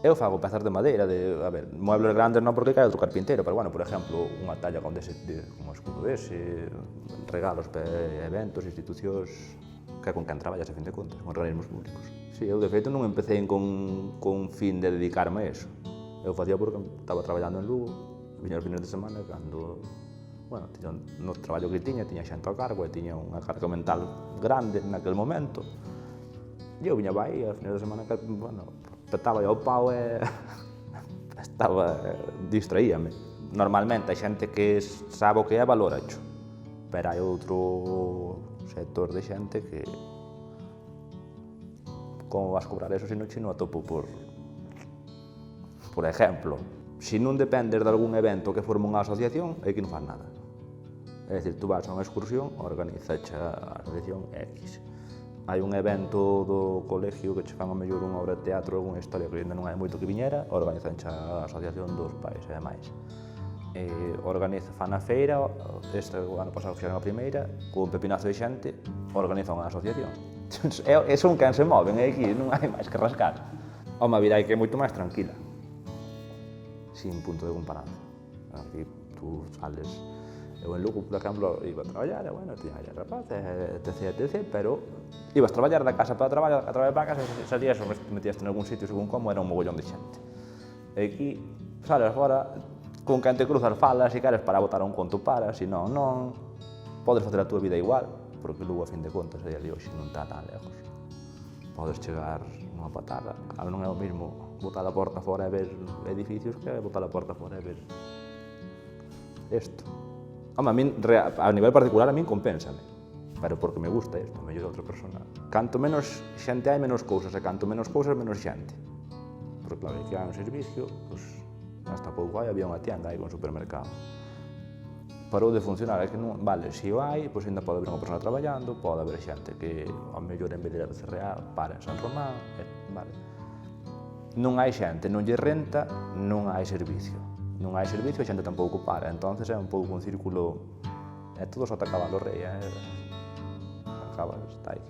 Eu fago pezas de madeira, a ver, muebles grandes non porque cae outro carpinteiro, pero bueno, por exemplo, unha talla como escudo dese, regalos para eventos, institucións, que é con quen traballas a fin de contas, con organismos públicos. Si, eu de feito non empecé con fin de dedicarme a eso. Eu facía porque estaba traballando en Lugo, viña os fines de semana, cando, bueno, no traballo que tiña xente ao cargo e tiña unha carga mental grande naquele momento. E eu viña vai, aos fines de semana, bueno, petaba ao pau e distraíame. Normalmente a xente que sabe o que é valoracho, pero hai outro sector de xente que como vas cobrar eso se non che non atopo por exemplo, se non dependes de algún evento que forma unha asociación, é que non faz nada. É dicir, tú vas a unha excursión, organizache a asociación X. Hai un evento do colegio que che fan a mellor unha obra de teatro, algunha historia que ainda non hai moito que viñera, organizanche a asociación dos pais e demais. Fan a feira, este ano pasado fixeron a primeira, con un pepinazo de xente, organizan unha asociación. Son quen se moven, aquí non hai máis que rascar. Home, a vida hai que é moito máis tranquila, sin punto de comparanza. Aquí tú sales. Eu en Lugo, por exemplo, iba a traballar, e, bueno, tiña aí a rapaz, etc, pero ibas a traballar da casa para traballar, a traballar para casa, e salías, metíaste en algún sitio según como, era un mogollón de xente. E aquí, sales fora, con quen te cruzas falas, se queres para botar un conto para, se non, non. Podes facer a túa vida igual, porque Lugo, a fin de contas, a día de hoxe non está tan lejos. Podes chegar nunha patada, claro, non é o mesmo botar a porta fora e ver edificios que botar a porta fora e ver isto. Home, a nivel particular, a min compénsame, pero porque me gusta isto, a mellor outra persona. Canto menos xente hai, menos cousas, e canto menos cousas, menos xente. Porque claro, que hai un servicio, pois, hasta pouco hai, había unha tienda aí con supermercado. Parou de funcionar, é que non, vale, se o hai, pois ainda pode haber unha persona traballando, pode haber xente que, ao mellor, en vez de ir a BCRA, para en San Román, vale. Non hai xente, non lle renta, non hai servicio. Non hai servicio, a xente tampouco para, entonces é un pouco un círculo, todo só te acaba o rei, acabas, está aí.